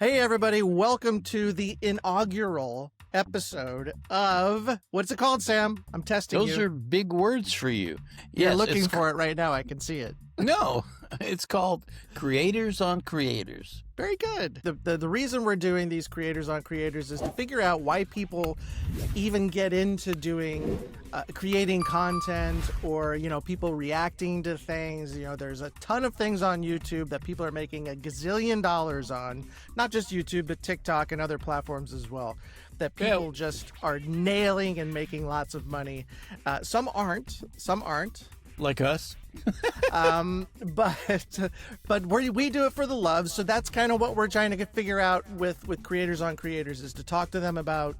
Hey, everybody. Welcome to the inaugural episode of... What's it called, Sam? I'm testing Those you. are big words for you. You're looking for it right now. I can see it. No, it's called Creators on Creators. Very good. The reason we're doing these Creators on Creators is to figure out why people even get into doing creating content, or people reacting to things. There's a ton of things on YouTube that people are making a gazillion dollars on, not just YouTube but TikTok and other platforms as well, that people just are nailing and making lots of money. Some aren't Like us. But we do it for the love. So that's kind of what we're trying to figure out with Creators on Creators, is to talk to them about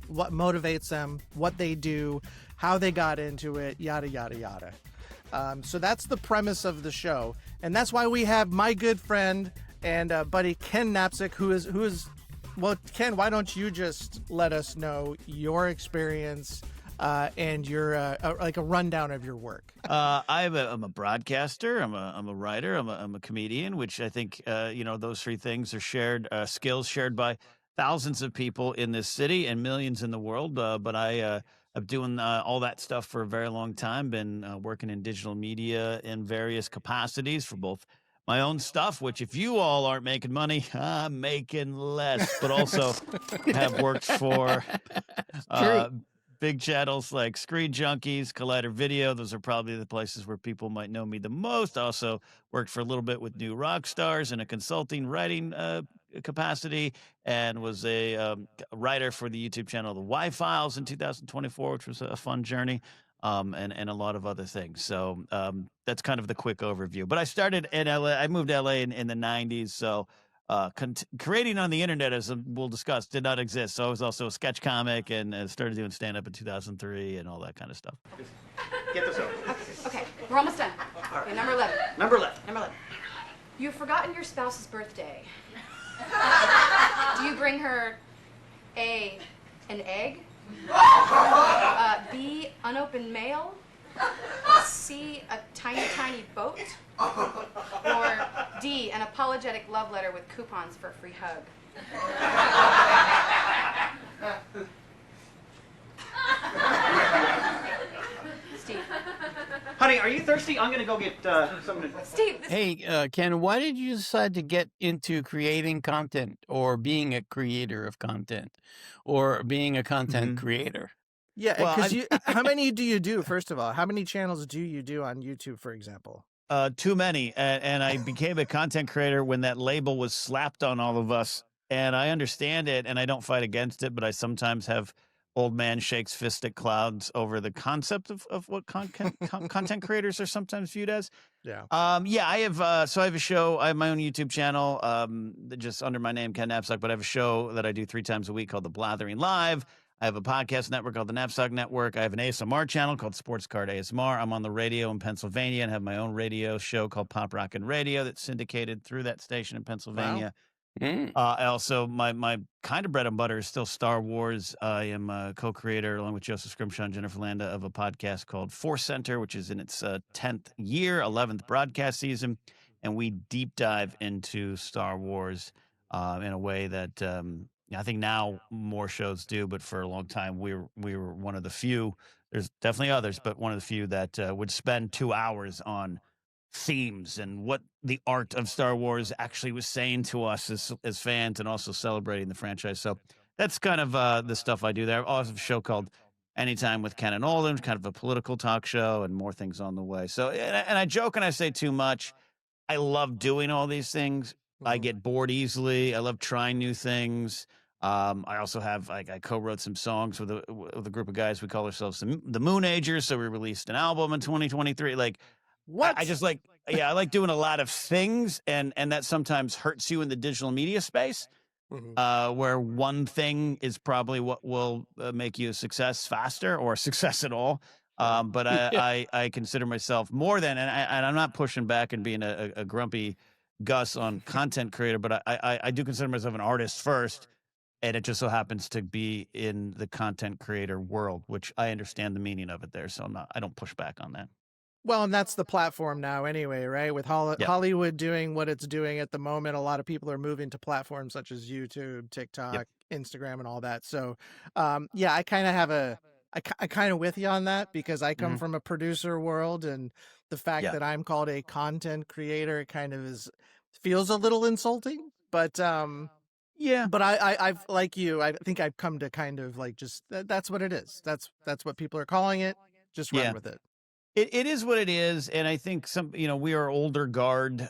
what motivates them, what they do, how they got into it, yada, yada, yada. So that's the premise of the show. And that's why we have my good friend and buddy Ken Napzok, who is, well, Ken, why don't you just let us know your experience and your like a rundown of your work. I'm a broadcaster. I'm a writer. I'm a comedian, which I think those three things are shared skills shared by thousands of people in this city and millions in the world. But I'm doing all that stuff for a very long time. Been working in digital media in various capacities for both my own stuff, which if you all aren't making money, I'm making less, but also have worked for big channels like Screen Junkies, Collider Video. Those are probably the places where people might know me the most. I also worked for a little bit with New Rock Stars in a consulting writing capacity, and was a writer for the YouTube channel The Files in 2024, which was a fun journey, and a lot of other things. So that's kind of the quick overview. But I started in LA. I moved to LA in the 90s, so creating on the internet, as we'll discuss, did not exist. So I was also a sketch comic and started doing stand-up in 2003 and all that kind of stuff. Get this over. Okay, we're almost done. Right. Okay, number 11. Number 11. Number 11. You've forgotten your spouse's birthday. Do you bring her A, an egg? B, unopened mail? C, a tiny, tiny boat? Or D, an apologetic love letter with coupons for a free hug? Steve. Honey, are you thirsty? I'm going to go get something. Steve. Hey, Ken, why did you decide to get into creating content, or being a creator of content, or being a content creator? Yeah, Well, because how many do you do, first of all? How many channels do you do on YouTube, for example? Too many. And I became a content creator when that label was slapped on all of us. And I understand it, and I don't fight against it, but I sometimes have old man shakes fist at clouds over the concept of what content creators are sometimes viewed as. Yeah. I have, so I have a show. I have my own YouTube channel, just under my name, Ken Napzok, but I have a show that I do 3 times a week called The Blathering Live. I have a podcast network called the Napzok Network. I have an ASMR channel called Sports Card ASMR. I'm on the radio in Pennsylvania and have my own radio show called Pop Rockin' Radio that's syndicated through that station in Pennsylvania. Wow. I also, my kind of bread and butter is still Star Wars. I am a co-creator, along with Joseph Scrimshaw and Jennifer Landa, of a podcast called ForceCenter, which is in its 10th year, 11th broadcast season. And we deep dive into Star Wars in a way that I think now more shows do, but for a long time we were one of the few. There's definitely others, but one of the few that would spend 2 hours on themes and what the art of Star Wars actually was saying to us as fans, and also celebrating the franchise. So that's kind of the stuff I do there. I also have a show called Anytime with Ken and Olden, kind of a political talk show, and more things on the way. So, and I joke and I say too much. I love doing all these things. I get bored easily. I love trying new things. I also have, I co-wrote some songs with a group of guys. We call ourselves the Moon Agers. So we released an album in 2023. Like, What? I just like, I like doing a lot of things, and that sometimes hurts you in the digital media space, where one thing is probably what will make you a success faster, or a success at all. But I consider myself more than, and I'm not pushing back and being a grumpy Gus on content creator, but I do consider myself an artist first. And it just so happens to be in the content creator world, which I understand the meaning of it there. So I don't push back on that. Well, and that's the platform now anyway, right? With Yeah. Hollywood doing what it's doing at the moment, a lot of people are moving to platforms such as YouTube, TikTok, Instagram, and all that. So, yeah, I kind of have I kind of with you on that because I come from a producer world, and the fact that I'm called a content creator kind of feels a little insulting. But Yeah. but I've like you, I think I've come to kind of like just that's what it is. That's what people are calling it. Just run Yeah. with it. It is what it is, and I think we are older guard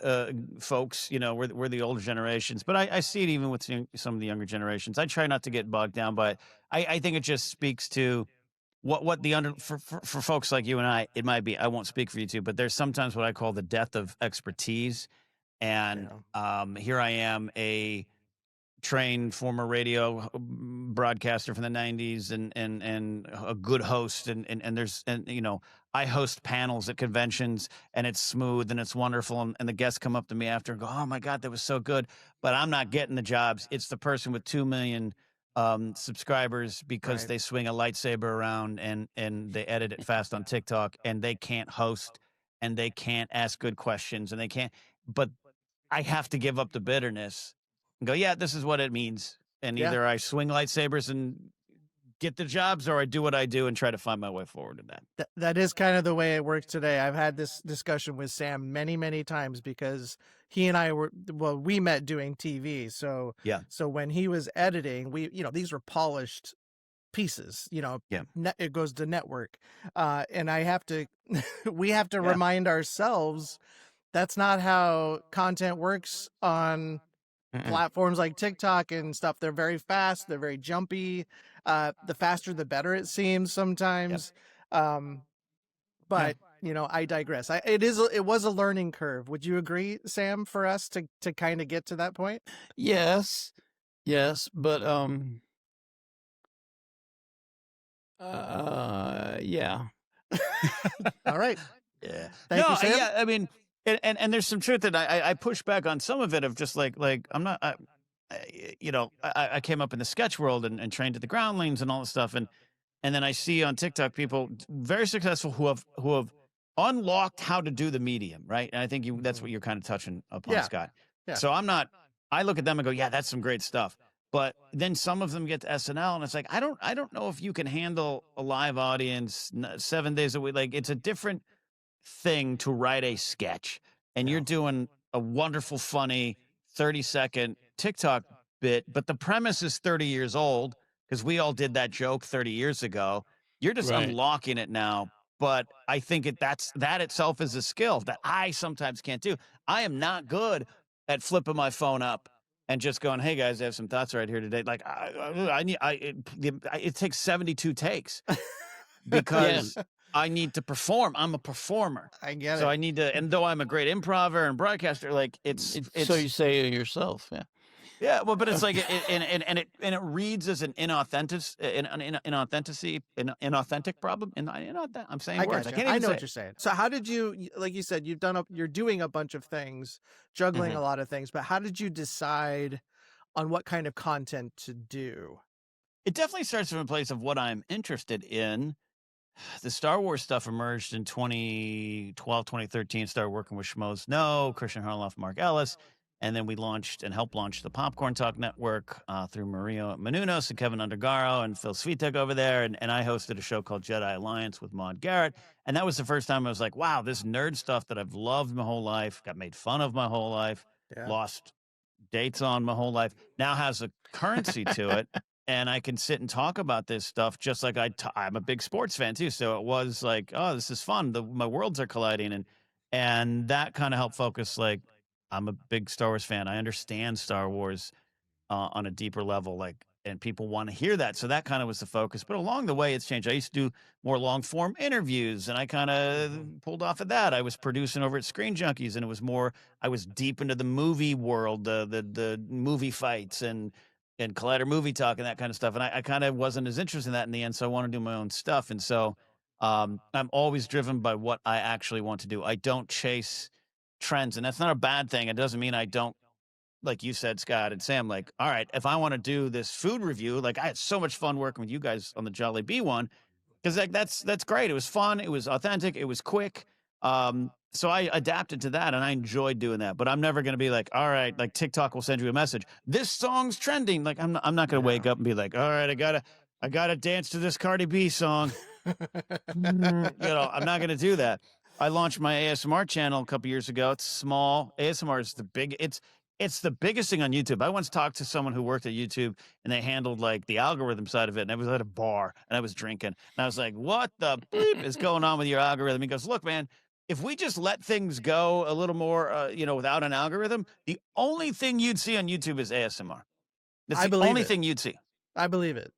folks. We're the older generations, but I see it even with some of the younger generations. I try not to get bogged down, but I think it just speaks to what the for folks like you and I. It might be, I won't speak for you two, but there's sometimes what I call the death of expertise, and here I am, a trained former radio broadcaster from the 90s and a good host and there's I host panels at conventions, and it's smooth and it's wonderful, and the guests come up to me after and go, oh my god, that was so good, but I'm not getting the jobs. It's the person with 2 million subscribers because they swing a lightsaber around and they edit it fast on TikTok, and they can't host and they can't ask good questions and they can't. But I have to give up the bitterness and go, yeah, this is what it means. And either I swing lightsabers and get the jobs, or I do what I do and try to find my way forward in that. That is kind of the way it works today. I've had this discussion with Sam many, many times because he and I we met doing TV. So when he was editing, these were polished pieces, it goes to network. And we have to remind ourselves that's not how content works on platforms like TikTok and stuff. They're very fast. They're very jumpy. The faster, the better, it seems sometimes. But I digress. It was a learning curve. Would you agree, Sam, for us to kind of get to that point? Yes, but yeah. All right. Yeah. Thank you, Sam. Yeah. I mean, and there's some truth that I push back on some of it of just like I'm not, I came up in the sketch world and trained at the Groundlings and all this stuff. And then I see on TikTok people very successful who have unlocked how to do the medium. Right. And I think that's what you're kind of touching upon, Scott. Yeah. So I look at them and go, yeah, that's some great stuff. But then some of them get to SNL, and it's like, I don't know if you can handle a live audience 7 days a week. Like, it's a different thing to write a sketch, and you're doing a wonderful, funny 30-second TikTok bit, but the premise is 30 years old because we all did that joke 30 years ago. You're just unlocking it now. But I think that itself is a skill that I sometimes can't do. I am not good at flipping my phone up and just going, hey guys, I have some thoughts right here today. Like it takes 72 takes because I need to perform. I'm a performer. I get it. So I need to, and though I'm a great improver and broadcaster, like it's so you say yourself, yeah, well, but it's like it reads as an inauthentic problem. I'm saying I words. got I you. can't even I know say what you're saying. So how did you, like you said, you're doing a bunch of things, juggling a lot of things, but how did you decide on what kind of content to do? It definitely starts from a place of what I'm interested in. The Star Wars stuff emerged in 2012, 2013. Started working with Schmoes No, Christian Harloff, Mark Ellis. And then we helped launch the Popcorn Talk Network through Maria Menounos and Kevin Undergaro and Phil Svitek over there. And I hosted a show called Jedi Alliance with Maude Garrett. And that was the first time I was like, wow, this nerd stuff that I've loved my whole life, got made fun of my whole life, lost dates on my whole life, now has a currency to it. And I can sit and talk about this stuff just like I'm a big sports fan too. So it was like, oh, this is fun. My worlds are colliding. And that kind of helped focus, like, I'm a big Star Wars fan. I understand Star Wars on a deeper level, and people want to hear that. So that kind of was the focus. But along the way, it's changed. I used to do more long form interviews, and I kind of pulled off of that. I was producing over at Screen Junkies, and I was deep into the movie world, the movie fights and Collider Movie Talk and that kind of stuff. And I kind of wasn't as interested in that in the end. So I want to do my own stuff. And so I'm always driven by what I actually want to do. I don't chase trends, and that's not a bad thing. It doesn't mean I don't, like you said, Scott and Sam, like, all right, if I want to do this food review, like, I had so much fun working with you guys on the Jolly Bee one, because that's great. It was fun, it was authentic, it was quick, So I adapted to that, and I enjoyed doing that. But I'm never going to be like, all right, like TikTok will send you a message. This song's trending. Like I'm not going to wake up and be like, all right, I gotta dance to this Cardi B song. I'm not going to do that. I launched my ASMR channel a couple years ago. It's small. ASMR is it's the biggest thing on YouTube. I once talked to someone who worked at YouTube, and they handled like the algorithm side of it. And I was at a bar, and I was drinking, and I was like, "What the bleep is going on with your algorithm?" He goes, "Look, man, if we just let things go a little more, without an algorithm, the only thing you'd see on YouTube is ASMR. That's I the believe only it. thing you'd see." I believe it.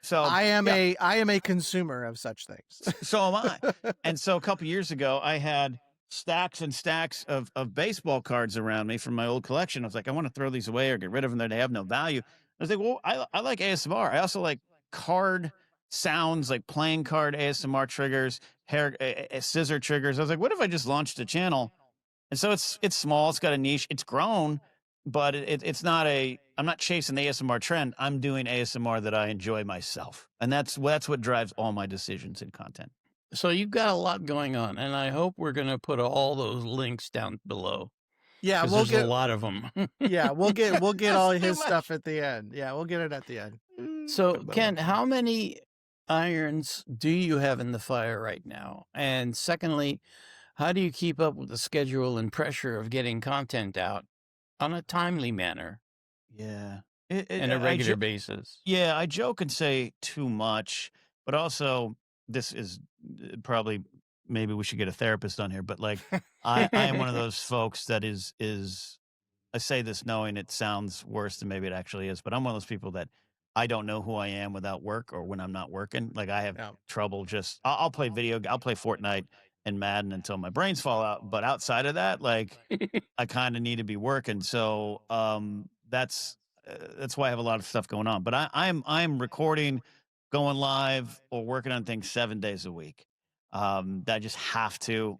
So I am yeah. a consumer of such things. So am I. And so a couple years ago, I had stacks and stacks of baseball cards around me from my old collection. I was like, I want to throw these away or get rid of them. They have no value. I was like, well, I like ASMR. I also like card sounds, like playing card ASMR triggers, hair scissor triggers. I was like, what if I just launched a channel? And so it's small. It's got a niche. It's grown, but it's not I'm not chasing the ASMR trend. I'm doing ASMR that I enjoy myself. And that's what drives all my decisions in content. So you've got a lot going on, and I hope we're going to put all those links down below. Yeah, 'Cause we'll there's get a lot of them. yeah, we'll get all That's too his much. stuff at the end. Yeah, we'll get it at the end. So, Ken, how many irons do you have in the fire right now? And secondly, how do you keep up with the schedule and pressure of getting content out on a timely manner Yeah. and a regular basis? Yeah, I joke and say too much, but also this is probably maybe we should get a therapist on here, but like I am one of those folks that is I say this knowing it sounds worse than maybe it actually is, but I'm one of those people that I don't know who I am without work or when I'm not working. Like I have Yeah. trouble just I'll play I'll play Fortnite and Madden until my brains fall out, but outside of that, like I kind of need to be working. So that's why I have a lot of stuff going on. But I'm recording, going live, or working on things 7 days a week. That I just have to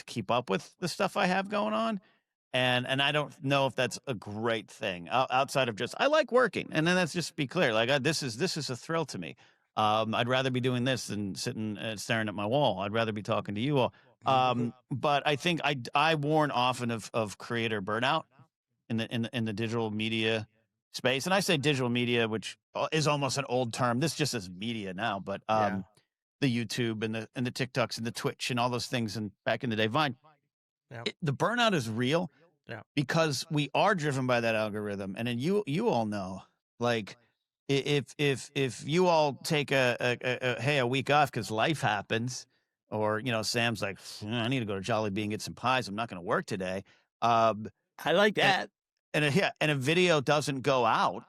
keep up with the stuff I have going on. And I don't know if that's a great thing outside of just I like working. And then let's just be clear, like this is a thrill to me. I'd rather be doing this than sitting staring at my wall. I'd rather be talking to you all. But I think I warn often of creator burnout in the digital media space. And I say digital media, which is almost an old term. This just is media now, but Yeah. the YouTube and the TikToks and the Twitch and all those things, and back in the day, Vine. Yeah. The burnout is real. Yeah. Because we are driven by that algorithm, and then you all know, like if you all take a week off because life happens, or Sam's like, I need to go to Jolly Bee and get some pies. I'm not going to work today. I like that. And a video doesn't go out.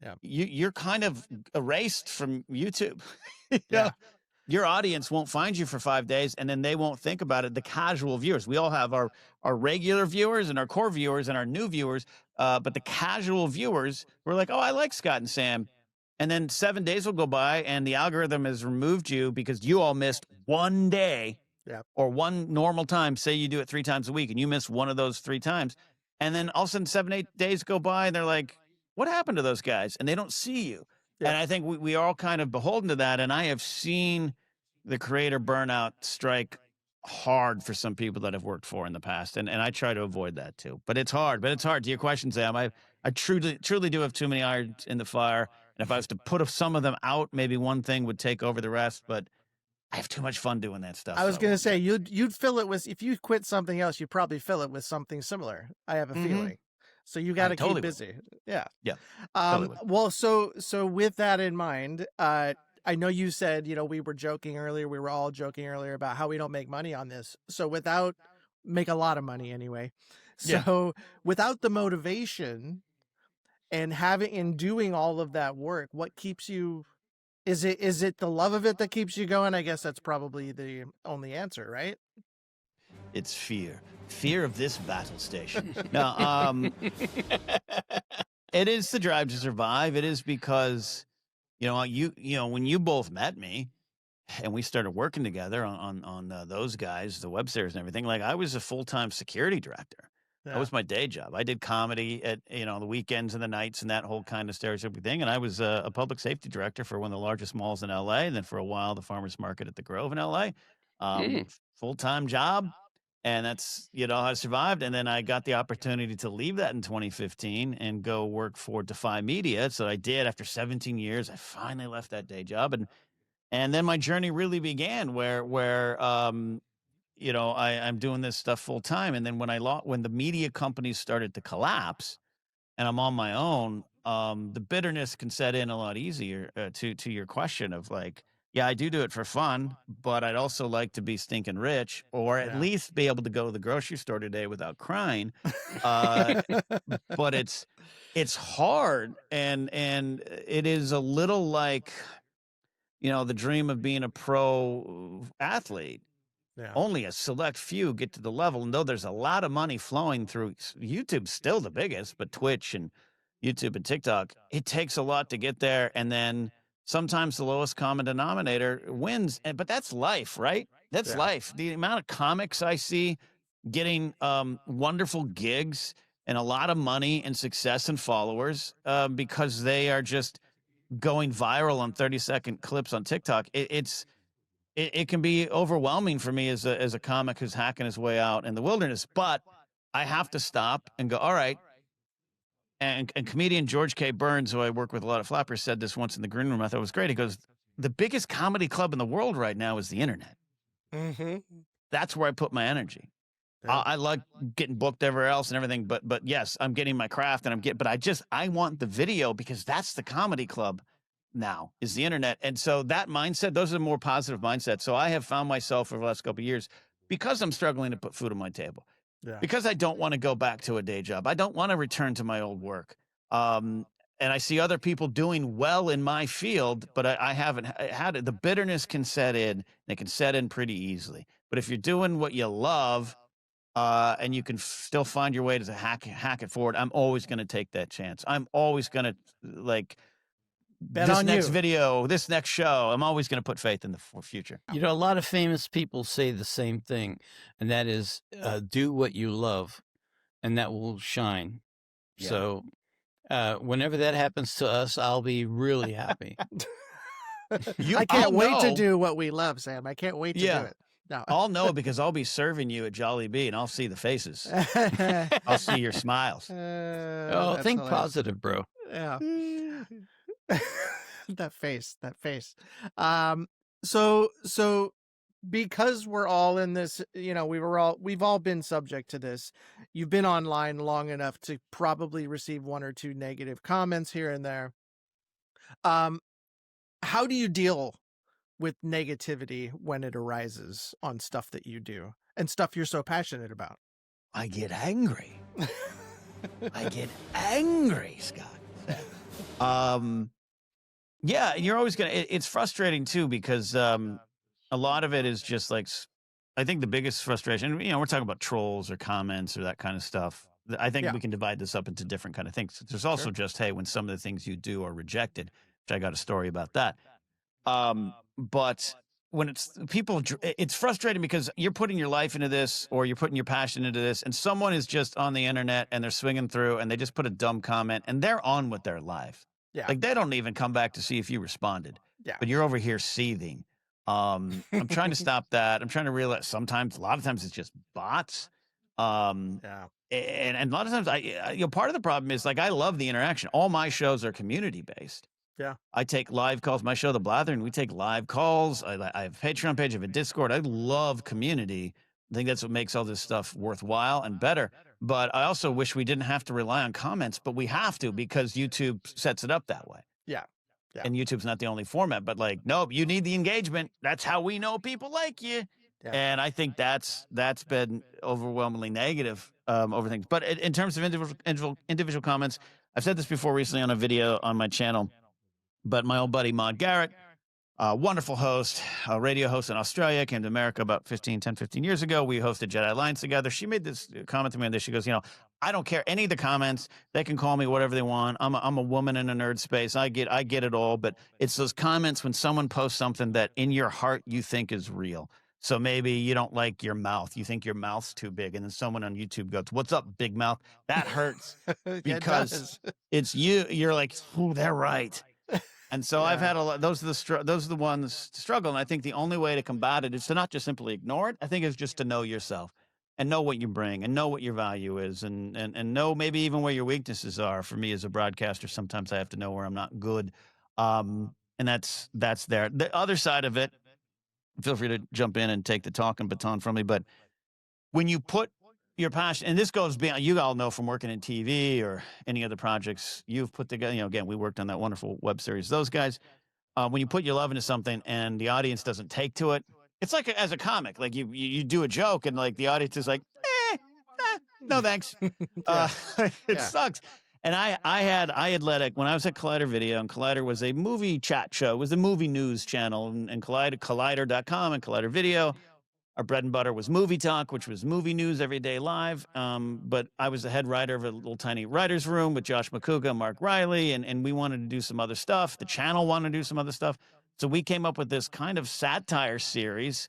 Yeah. You're kind of erased from YouTube. You Yeah. know? Your audience won't find you for 5 days, and then they won't think about it. The casual viewers, we all have our regular viewers and our core viewers and our new viewers, but the casual viewers were like, oh, I like Scott and Sam. And then 7 days will go by, and the algorithm has removed you because you all missed one day or one normal time. Say you do it 3 times a week, and you miss one of those 3 times. And then all of a sudden 7, 8 days go by, and they're like, what happened to those guys? And they don't see you. Yeah. And I think we are all kind of beholden to that. And I have seen the creator burnout strike hard for some people that I've worked for in the past. And I try to avoid that too. But it's hard. To your question, Sam, I truly do have too many irons in the fire. And if I was to put some of them out, maybe one thing would take over the rest. But I have too much fun doing that stuff. I was going to say, you'd fill it with, if you quit something else, you'd probably fill it with something similar. I have a feeling. So you got to keep busy. Yeah. Yeah. Well, so with that in mind, I know you said, we were joking earlier. We were all joking earlier about how we don't make money on this. So make a lot of money anyway. So without the motivation and doing all of that work, what keeps you, is it the love of it that keeps you going? I guess that's probably the only answer, right? It's fear of this battle station. Now, it is the drive to survive. It is because, when you both met me and we started working together on those guys, the web series and everything, like I was a full-time security director. That was my day job. I did comedy at, the weekends and the nights and that whole kind of stereotypical thing. And I was a public safety director for one of the largest malls in LA. And then for a while, the farmer's market at the Grove in LA. full-time job. And that's, how I survived. And then I got the opportunity to leave that in 2015 and go work for Defy Media. So I did after 17 years. I finally left that day job. And then my journey really began where I'm doing this stuff full time. And then when the media companies started to collapse and I'm on my own, the bitterness can set in a lot easier, to your question of like, yeah, I do it for fun, but I'd also like to be stinking rich, or at Yeah. least be able to go to the grocery store today without crying. Uh, but it's hard, and it is a little like, the dream of being a pro athlete. Yeah. Only a select few get to the level, and though there's a lot of money flowing through YouTube's still the biggest, but Twitch and YouTube and TikTok, it takes a lot to get there, and then sometimes the lowest common denominator wins. But that's life, right? That's Yeah. life. The amount of comics I see getting wonderful gigs and a lot of money and success and followers because they are just going viral on 30-second clips on TikTok. It can be overwhelming for me as a comic who's hacking his way out in the wilderness, but I have to stop and go, all right. And comedian George K. Burns, who I work with a lot of flappers, said this once in the green room. I thought it was great. He goes, the biggest comedy club in the world right now is the internet. Mm-hmm. That's where I put my energy. Yeah. I like getting booked everywhere else and everything, but yes, I'm getting my craft and but I want the video because that's the comedy club now is the internet. And so that mindset, those are more positive mindsets. So I have found myself over the last couple of years, because I'm struggling to put food on my table, Yeah. because I don't want to go back to a day job. I don't want to return to my old work. And I see other people doing well in my field, but I haven't had it. The bitterness can set in, and it can set in pretty easily. But if you're doing what you love, and you can still find your way to hack it forward, I'm always going to take that chance. I'm always going to Bet this on next you. video, this next show. I'm always going to put faith in the future. A lot of famous people say the same thing, and that is do what you love, and that will shine. Yeah. So whenever that happens to us, I'll be really happy. I can't wait to do what we love, Sam. I can't wait to do it. No. I'll know because I'll be serving you at Jolly Bee, and I'll see the faces. I'll see your smiles. Oh, think hilarious. positive, bro. Yeah. that face. So because we're all in this, we've all been subject to this. You've been online long enough to probably receive one or two negative comments here and there. How do you deal with negativity when it arises on stuff that you do and stuff you're so passionate about? I get angry. I get angry, Scott. Yeah, and you're always it's frustrating too, because a lot of it is just like, I think the biggest frustration, we're talking about trolls or comments or that kind of stuff. I think we can divide this up into different kind of things. There's also just, hey, when some of the things you do are rejected, which I got a story about that. But when it's people, it's frustrating because you're putting your life into this, or you're putting your passion into this, and someone is just on the internet and they're swinging through and they just put a dumb comment and they're on with their life. Yeah. Like they don't even come back to see if you responded. Yeah. But you're over here seething. I'm trying to stop that. I'm trying to realize a lot of times it's just bots. Yeah. And a lot of times part of the problem is, like, I love the interaction. All my shows are community based. Yeah. I take live calls. My show, The Blather, and we take live calls. I have a Patreon page, I have a Discord. I love community. I think that's what makes all this stuff worthwhile and better. But I also wish we didn't have to rely on comments, but we have to, because YouTube sets it up that way. Yeah. Yeah. And YouTube's not the only format, but nope, you need the engagement. That's how we know people like you. Yeah. And I think that's been overwhelmingly negative over things. But in terms of individual comments, I've said this before recently on a video on my channel, but my old buddy Maude Garrett, wonderful host, a radio host in Australia, came to America about 10, 15 years ago. We hosted Jedi Alliance together. She made this comment to me on this. She goes, I don't care any of the comments. They can call me whatever they want. I'm a woman in a nerd space. I get it all. But it's those comments when someone posts something that in your heart you think is real. So maybe you don't like your mouth. You think your mouth's too big. And then someone on YouTube goes, "What's up, big mouth?" That hurts because it's you. You're like, "Oh, they're right." And so I've had a lot. Those are the ones to struggle. And I think the only way to combat it is to not just simply ignore it. I think it's just to know yourself and know what you bring and know what your value is and know maybe even where your weaknesses are. For me as a broadcaster, sometimes I have to know where I'm not good. And that's there. The other side of it, feel free to jump in and take the talking baton from me. But when you put your passion, and this goes beyond, you all know from working in TV or any other projects you've put together, again, we worked on that wonderful web series. Those guys, when you put your love into something and the audience doesn't take to it, it's like as a comic, like you do a joke and like the audience is like, no thanks. It sucks. And I had led it when I was at Collider Video, and Collider was a movie chat show. It was a movie news channel, and Collider.com and Collider Video. Our bread and butter was Movie Talk, which was movie news every day live. But I was the head writer of a little tiny writer's room with Josh McCouga and Mark Riley, and we wanted to do some other stuff. The channel wanted to do some other stuff. So we came up with this kind of satire series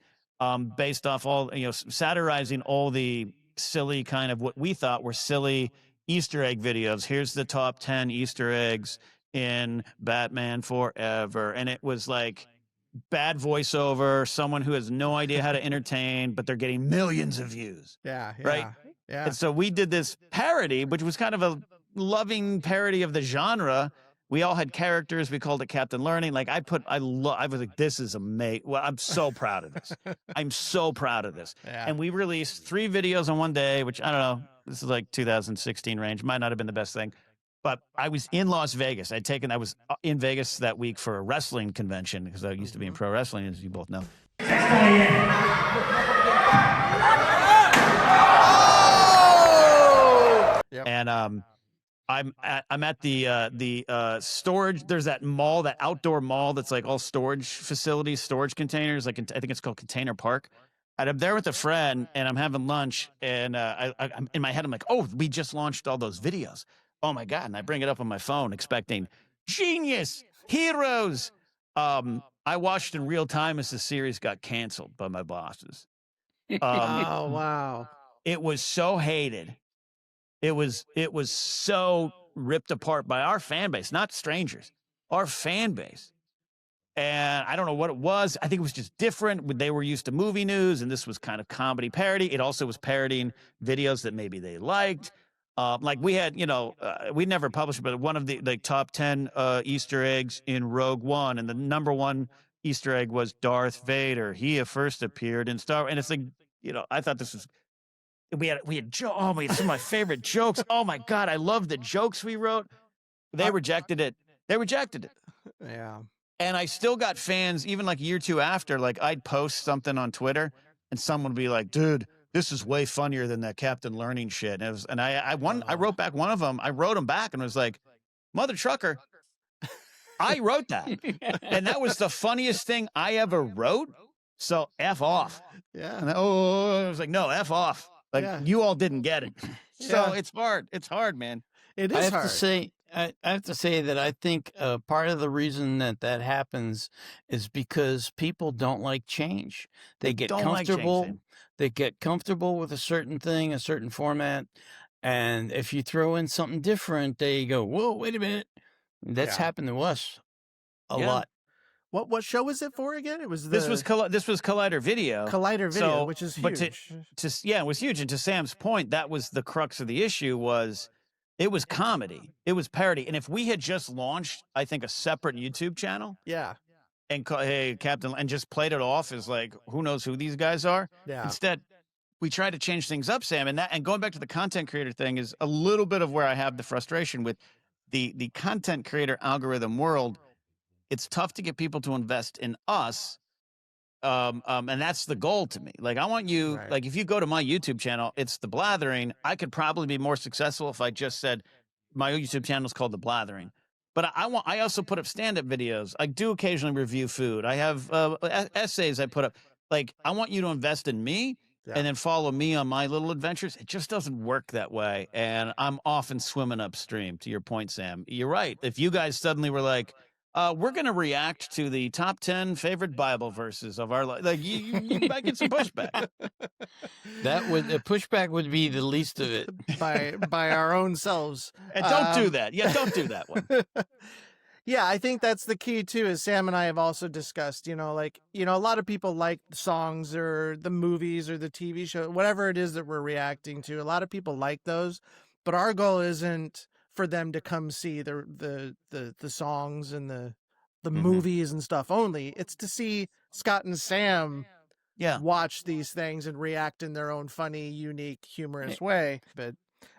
based off all, satirizing all the silly kind of what we thought were silly Easter egg videos. Here's the top 10 Easter eggs in Batman Forever. And it was like bad voiceover, someone who has no idea how to entertain, but they're getting millions of views. Right? Yeah. And so we did this parody, which was kind of a loving parody of the genre. We all had characters. We called it Captain Learning. Like I was like, this is amazing. Well, I'm so proud of this. I'm so proud of this. Yeah. And we released 3 videos on one day, which I don't know. This is like 2016 range. Might not have been the best thing. But I was in Las Vegas. I was in Vegas that week for a wrestling convention because I used to be in pro wrestling, as you both know. Yep. And I'm at the storage. There's that mall, that outdoor mall that's like all storage facilities, storage containers. Like I think it's called Container Park. And I'm there with a friend, and I'm having lunch. And I'm in my head, I'm like, oh, we just launched all those videos. Oh my God. And I bring it up on my phone expecting genius, heroes. I watched in real time as the series got canceled by my bosses. Oh, wow. It was so hated. It was so ripped apart by our fan base, not strangers, our fan base. And I don't know what it was. I think it was just different. They were used to movie news, and this was kind of comedy parody. It also was parodying videos that maybe they liked. Like we had, we never published, but one of the top 10 Easter eggs in Rogue One, and the number 1 Easter egg was Darth Vader. He first appeared in Star Wars, and it's like, I thought this was. We had some of my favorite jokes. Oh my God, I love the jokes we wrote. They rejected it. Yeah. And I still got fans, even like a year or 2 after. Like I'd post something on Twitter, and someone would be like, "Dude, this is way funnier than that Captain Learning shit." And I wrote back one of them. I wrote them back and was like, "Mother trucker, I wrote that, and that was the funniest thing I ever wrote. So F off." Yeah. And I was like, "No, F off." Like you all didn't get it. So it's hard. It's hard, man. It is hard. I have to say that I think part of the reason that happens is because people don't like change. They get comfortable. They get comfortable with a certain thing, a certain format, and if you throw in something different, they go, "Whoa, wait a minute!" That's happened to us a lot. What show was it for again? It was this was Collider Video. Collider Video, which is huge. But it was huge. And to Sam's point, that was the crux of the issue. It was comedy. It was parody. And if we had just launched, I think, a separate YouTube channel. Yeah. And hey, Captain, and just played it off as like, who knows who these guys are. Yeah. Instead, we tried to change things up, Sam. And going back to the content creator thing is a little bit of where I have the frustration with the content creator algorithm world. It's tough to get people to invest in us. And that's the goal to me. Like, I want you, like, if you go to my YouTube channel, it's The Blathering. I could probably be more successful if I just said my YouTube channel is called The Blathering. But I also put up stand-up videos. I do occasionally review food. I have essays I put up. Like, I want you to invest in me and then follow me on my little adventures. It just doesn't work that way. And I'm often swimming upstream, to your point, Sam. You're right. If you guys suddenly were like, we're going to react to the top 10 favorite Bible verses of our life. Like, you might get some pushback. The pushback would be the least of it by our own selves. And don't do that. Yeah, don't do that one. Yeah, I think that's the key too, is Sam and I have also discussed, like, a lot of people like the songs or the movies or the TV show, whatever it is that we're reacting to. A lot of people like those, but our goal isn't for them to come see the songs and the movies and stuff only. It's to see Scott and Sam watch these things and react in their own funny, unique, humorous way. But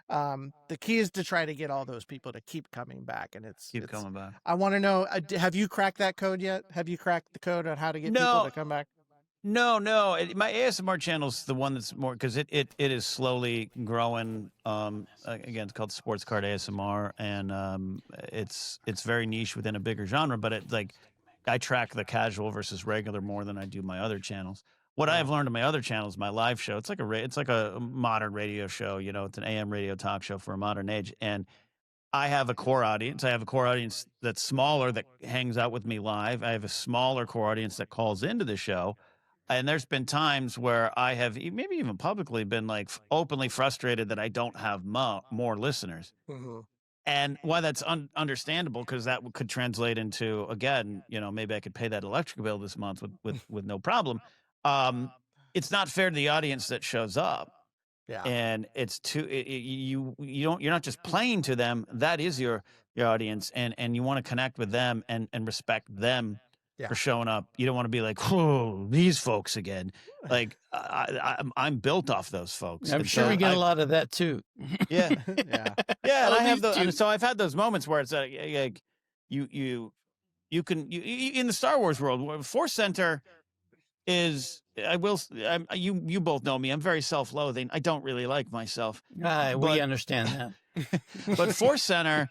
the key is to try to get all those people to keep coming back, and it's coming back. I want to know, have you cracked that code yet? Have you cracked the code on how to get people to come back? No. My ASMR channel is the one that's more, because it is slowly growing. Again, it's called Sports Card ASMR, and it's very niche within a bigger genre. But it's like, I track the casual versus regular more than I do my other channels. What I have learned in my other channels, my live show, it's like a modern radio show. It's an AM radio talk show for a modern age, and I have a core audience. I have a core audience that's smaller that hangs out with me live. I have a smaller core audience that calls into the show. And there's been times where I have maybe even publicly been like openly frustrated that I don't have more listeners. Mm-hmm. And why that's understandable, because that could translate into, again, maybe I could pay that electric bill this month with no problem. It's not fair to the audience that shows up. Yeah. And it's you're not just playing to them. That is your audience, and you want to connect with them and respect them for showing up. You don't want to be like, oh, these folks again. Like, I'm built off those folks. I'm sure we get a lot of that too. Yeah. Yeah. Yeah. And Oh, I have these two. so I've had those moments where it's like you can in the Star Wars world, ForceCenter is, you both know me, I'm very self-loathing. I don't really like myself. We understand that. But ForceCenter,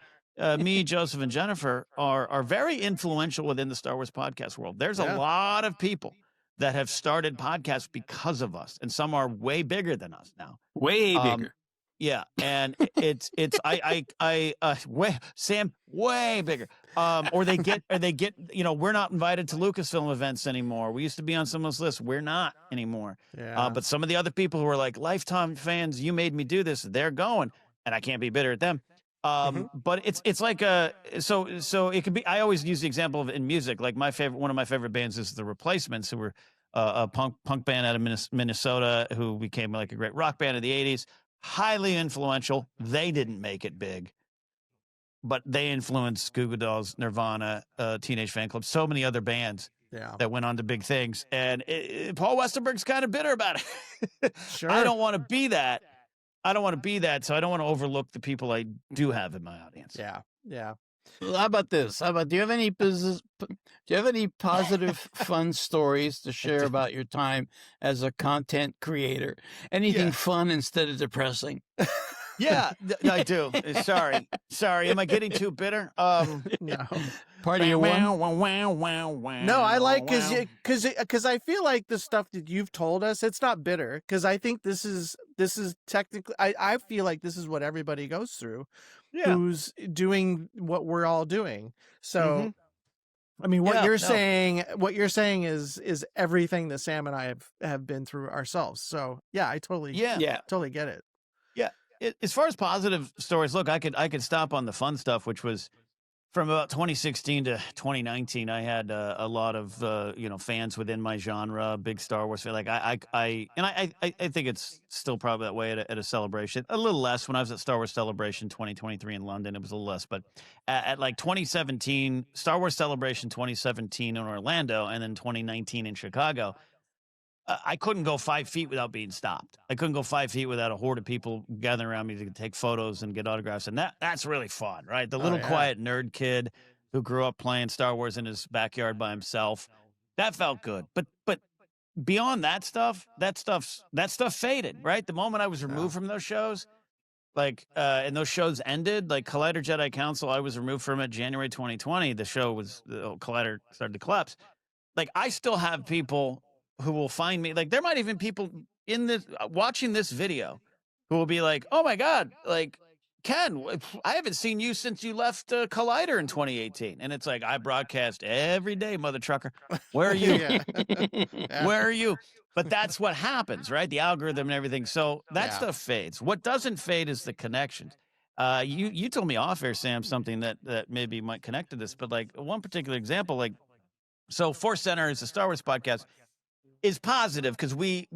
me, Joseph, and Jennifer are very influential within the Star Wars podcast world. There's a lot of people that have started podcasts because of us, and some are way bigger than us now. Way bigger. Yeah, and it's Sam, way bigger. Or they get we're not invited to Lucasfilm events anymore. We used to be on some of those lists. We're not anymore. Yeah. But some of the other people who are like lifetime fans, you made me do this, they're going, and I can't be bitter at them. But it's like so it could be. I always use the example of in music. Like one of my favorite bands is the Replacements, who were a punk band out of Minnesota who became like a great rock band in the '80s. Highly influential. They didn't make it big, but they influenced Goo Goo Dolls, Nirvana, Teenage Fan Club, so many other bands that went on to big things. And Paul Westerberg's kind of bitter about it. Sure. I don't want to be that. So I don't want to overlook the people I do have in my audience. Yeah. Yeah. Well, how about this? Do you have any positive, fun stories to share about your time as a content creator? Anything fun instead of depressing? Yeah, I do. Sorry. Am I getting too bitter? No. Part of your one? No, I like, because I feel like the stuff that you've told us, it's not bitter, because I think this is technically, I feel like this is what everybody goes through who's doing what we're all doing. So I mean, what you're saying is everything that Sam and I have been through ourselves. So yeah, I totally totally get it. Yeah. As far as positive stories, look, I could stop on the fun stuff, which was from about 2016 to 2019. I had a lot of fans within my genre, big Star Wars fan. Like I think it's still probably that way at a celebration. A little less when I was at Star Wars Celebration 2023 in London. It was a little less, but at like 2017 Star Wars Celebration 2017 in Orlando, and then 2019 in Chicago. I couldn't go 5 feet without being stopped. I couldn't go 5 feet without a horde of people gathering around me to take photos and get autographs. And that's really fun, right? The little quiet nerd kid who grew up playing Star Wars in his backyard by himself. That felt good. But beyond that stuff faded, right? The moment I was removed from those shows, and those shows ended, like Collider Jedi Council, I was removed from it January 2020. The Collider started to collapse. Like, I still have people who will find me, like there might even people in this watching this video who will be like, oh my God, like, Ken, I haven't seen you since you left Collider in 2018. And it's like, I broadcast every day, mother trucker. Where are you? Where are you? But that's what happens, right? The algorithm and everything. So that stuff fades. What doesn't fade is the connections. You told me off air, Sam, something that maybe might connect to this, but like one particular example, like so ForceCenter is a Star Wars podcast, is positive because we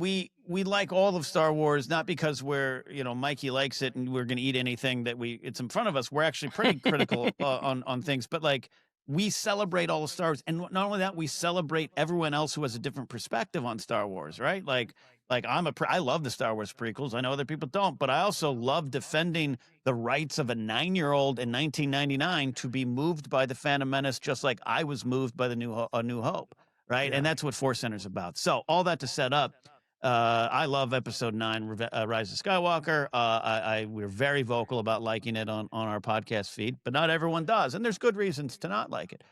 like all of Star Wars, not because we're Mikey likes it and we're going to eat anything that it's in front of us. We're actually pretty critical on things, but like we celebrate all of Star Wars, and not only that, we celebrate everyone else who has a different perspective on Star Wars, right? Like I love the Star Wars prequels. I know other people don't, but I also love defending the rights of a 9-year-old in 1999 to be moved by the Phantom Menace, just like I was moved by A New Hope. Right. Yeah. And that's what ForceCenter is about. So all that to set up, I love episode 9, Rise of Skywalker. We're very vocal about liking it on our podcast feed, but not everyone does. And there's good reasons to not like it.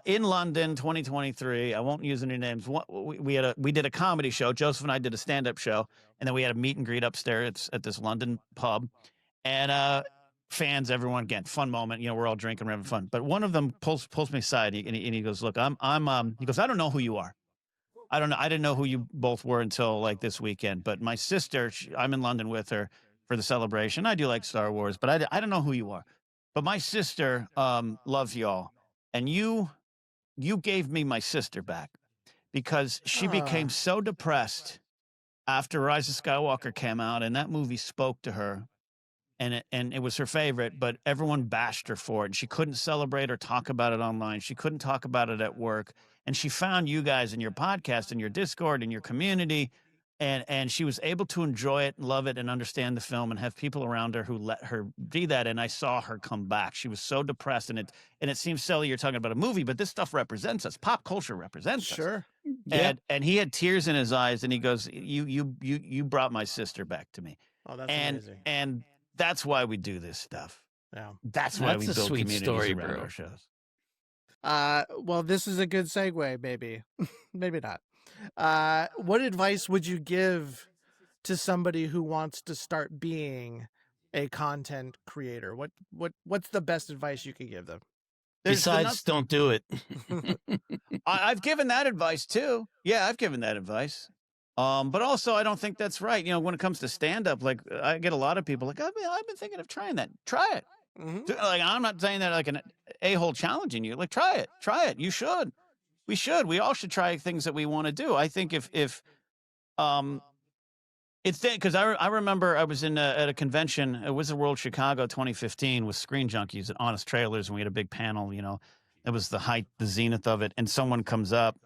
In London, 2023, I won't use any names. We did a comedy show. Joseph and I did a stand-up show, and then we had a meet and greet upstairs at this London pub. And fans, everyone, again, fun moment. We're all drinking, we're having fun. But one of them pulls me aside, and he goes, "Look, he goes, I don't know who you are. I didn't know who you both were until like this weekend. But my sister, I'm in London with her for the celebration. I do like Star Wars, but I don't know who you are. But my sister loves y'all, and you gave me my sister back because she became so depressed after Rise of Skywalker came out, and that movie spoke to her." And it was her favorite, but everyone bashed her for it. And she couldn't celebrate or talk about it online. She couldn't talk about it at work. And she found you guys in your podcast, in your Discord, in your community. And she was able to enjoy it, love it, and understand the film and have people around her who let her be that. And I saw her come back. She was so depressed. And it seems silly you're talking about a movie, but this stuff represents us. Pop culture represents us. Sure. And he had tears in his eyes, and he goes, you brought my sister back to me. Oh, that's amazing. And that's why we do this stuff. Yeah. That's why we a build sweet communities story, around bro. our shows. Well, this is a good segue, maybe. Maybe not. What advice would you give to somebody who wants to start being a content creator? What's the best advice you could give them? Besides, don't do it. I've given that advice too. Yeah, I've given that advice. But also, I don't think that's right. When it comes to stand-up, like I get a lot of people like, I've been thinking of trying that. Try it. Mm-hmm. Like, I'm not saying that like an a-hole challenging you. Like, try it. You should. We all should try things that we want to do. I think if it's because I remember I was at a convention. It was the World Chicago 2015 with Screen Junkies at Honest Trailers, and we had a big panel. It was the zenith of it, and someone comes up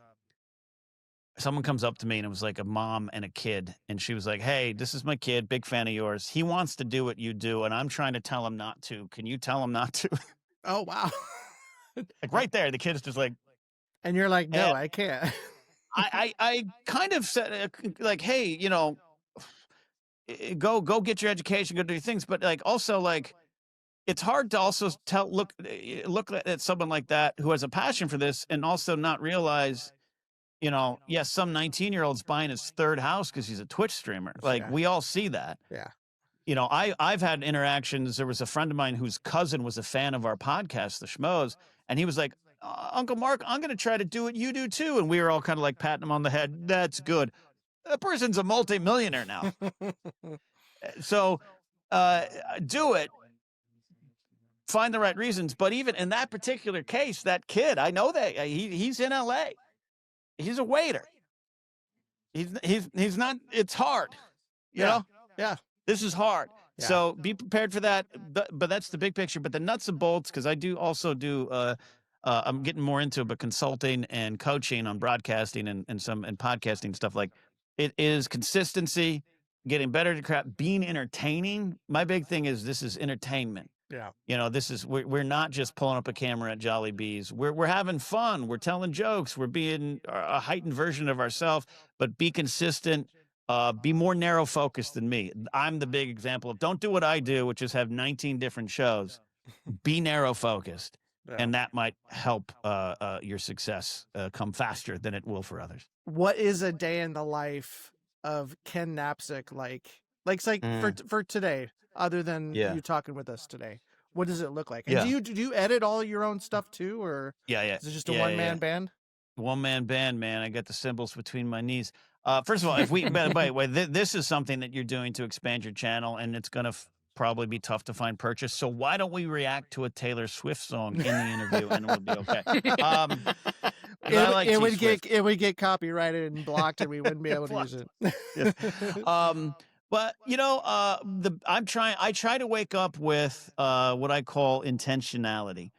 to me, and it was like a mom and a kid. And she was like, "Hey, this is my kid, big fan of yours. He wants to do what you do, and I'm trying to tell him not to. Can you tell him not to?" Oh, wow. Like right there, the kid's just like, And you're like, no, I can't. I kind of said, like, hey, go get your education, go do your things. But like, also like, it's hard to also look at someone like that who has a passion for this and also not realize, yes, some 19-year-old's buying his third house because he's a Twitch streamer. Like, Yeah. we all see that. Yeah. I've had interactions. There was a friend of mine whose cousin was a fan of our podcast, The Schmoes, and he was like, Uncle Mark, I'm going to try to do what you do too. And we were all kind of like patting him on the head. That's good. That person's a multimillionaire now. So do it. Find the right reasons. But even in that particular case, that kid, I know that he's in LA. He's a waiter. He's not, it's hard. You know? Yeah. This is hard. Yeah. So be prepared for that. But that's the big picture. But the nuts and bolts, because I do also do, I'm getting more into it, but consulting and coaching on broadcasting and podcasting stuff. Like, it is consistency, getting better at crap, being entertaining. My big thing is this is entertainment. Yeah. This is, we're not just pulling up a camera at Jolly Bees. We're having fun. We're telling jokes. We're being a heightened version of ourselves, but be consistent. Be more narrow focused than me. I'm the big example of don't do what I do, which is have 19 different shows. Be narrow focused. Yeah. And that might help your success come faster than it will for others. What is a day in the life of Ken Napzok like? Like, for today, other than you talking with us today, what does it look like? And do you edit all your own stuff too, or yeah, is it just a one-man band? One-man band, man. I got the cymbals between my knees. First of all, if we, by the way, this is something that you're doing to expand your channel, and it's going to probably be tough to find purchase. So why don't we react to a Taylor Swift song in the interview and we'll be okay. It would get copyrighted and blocked, and we wouldn't be able to use it. Yes. But I try to wake up with what I call intentionality,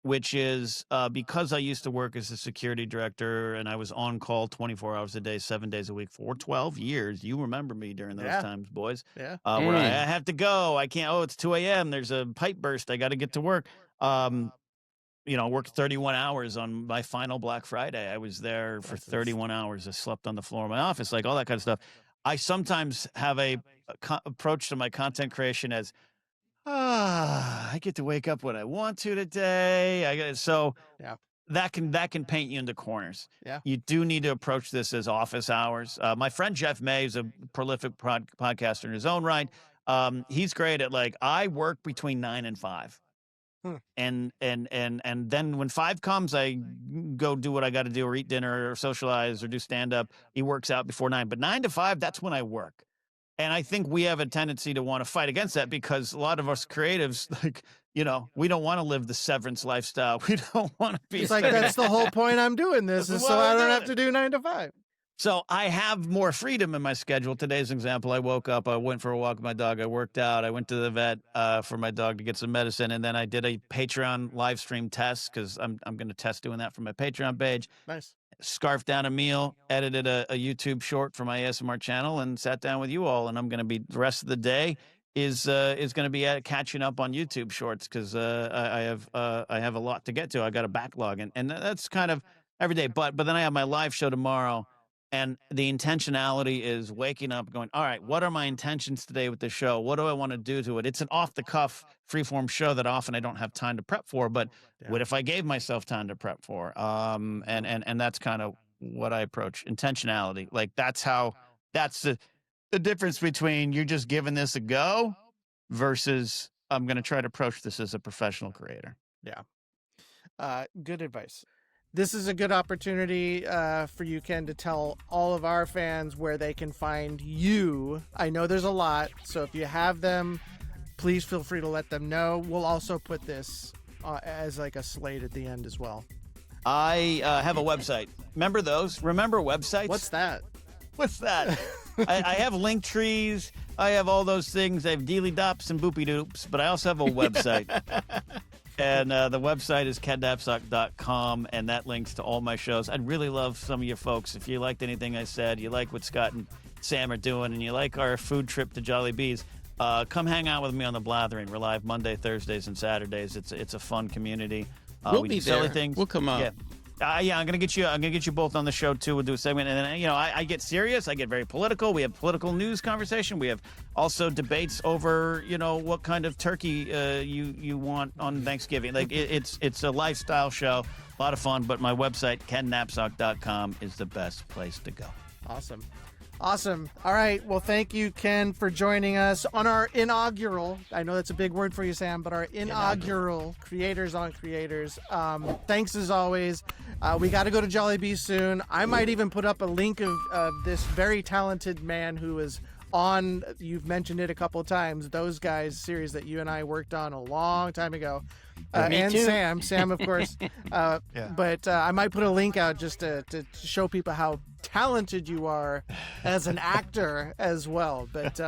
which is because I used to work as a security director and I was on call 24 hours a day, 7 days a week for 12 years. You remember me during those times, boys. Yeah. Where I have to go. I can't. Oh, it's 2 a.m. There's a pipe burst. I got to get to work. Worked 31 hours on my final Black Friday. I was there for 31 hours. I slept on the floor of my office, like all that kind of stuff. I sometimes have a approach to my content creation as, I get to wake up when I want to today. That can paint you into corners. Yeah. You do need to approach this as office hours. My friend Jeff May is a prolific podcaster in his own right. He's great at I work between 9 and 5. And then when 5 comes, I go do what I got to do, or eat dinner, or socialize, or do stand up. He works out before 9, but 9 to 5, that's when I work. And I think we have a tendency to want to fight against that because a lot of us creatives, we don't want to live the severance lifestyle. We don't want to be. It's that's the whole point I'm doing this, is so I don't have to do 9 to 5. So I have more freedom in my schedule. Today's example, I woke up, I went for a walk with my dog, I worked out, I went to the vet for my dog to get some medicine, and then I did a Patreon live stream test because I'm going to test doing that for my Patreon page. Nice. Scarfed down a meal, edited a YouTube short for my ASMR channel, and sat down with you all. And I'm going to be the rest of the day is going to be catching up on YouTube shorts because I have a lot to get to. I got a backlog, and that's kind of every day. But then I have my live show tomorrow. And the intentionality is waking up going, all right, what are my intentions today with the show? What do I want to do to it? It's an off-the-cuff, free-form show that often I don't have time to prep for, but what if I gave myself time to prep for? And that's kind of what I approach, intentionality. That's the difference between you're just giving this a go versus I'm going to try to approach this as a professional creator. Yeah. Good advice. This is a good opportunity for you, Ken, to tell all of our fans where they can find you. I know there's a lot, so if you have them, please feel free to let them know. We'll also put this as a slate at the end as well. I have a website. Remember those? Remember websites? What's that? I have link trees. I have all those things. I have dealy dops and boopy doops, but I also have a website. And the website is kennapzok.com, and that links to all my shows. I'd really love some of you folks, if you liked anything I said, you like what Scott and Sam are doing, and you like our food trip to Jolly Bees, come hang out with me on The Blathering. We're live Monday, Thursdays, and Saturdays. It's a fun community. We'll be there. Things. We'll come out. Yeah. I'm gonna get you both on the show too. We'll do a segment, and then I get serious. I get very political. We have political news conversation. We have also debates over what kind of turkey you want on Thanksgiving. It's a lifestyle show, a lot of fun. But my website kennapzok.com is the best place to go. Awesome. All right. Well, thank you, Ken, for joining us on our inaugural, I know that's a big word for you, Sam, but our inaugural Creators on Creators. Thanks as always. We got to go to Jollibee soon. I might even put up a link of this very talented man who is on, you've mentioned it a couple of times, Those Guys series that you and I worked on a long time ago. And too. Sam, of course. But I might put a link out just to show people how talented you are as an actor as well. But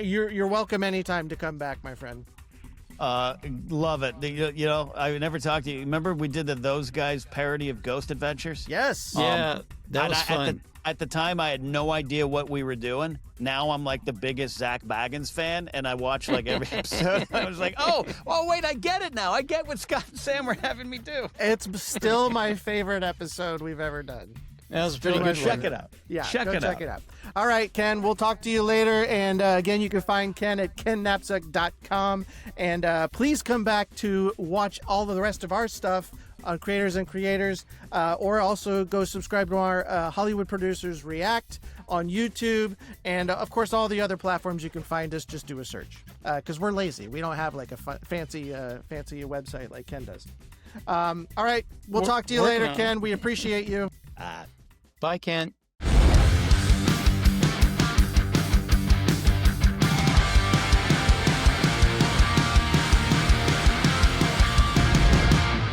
you're welcome anytime to come back, my friend. Love it. I never talked to you. Remember we did Those Guys parody of Ghost Adventures? Yes. Yeah, that was fun. At the time, I had no idea what we were doing. Now I'm the biggest Zach Baggins fan, and I watch every episode. I was like, oh, wait, I get it now. I get what Scott and Sam were having me do. It's still my favorite episode we've ever done. That was pretty good. Check it out. Yeah, check it out. All right, Ken, we'll talk to you later. And again, you can find Ken at kennapzok.com. And please come back to watch all of the rest of our stuff on Creators and Creators, or also go subscribe to our Hollywood Producers React on YouTube, and of course all the other platforms you can find us. Just do a search, because we're lazy. We don't have a fancy website like Ken does. All right, we'll talk to you later, Ken. We appreciate you. Bye, Ken.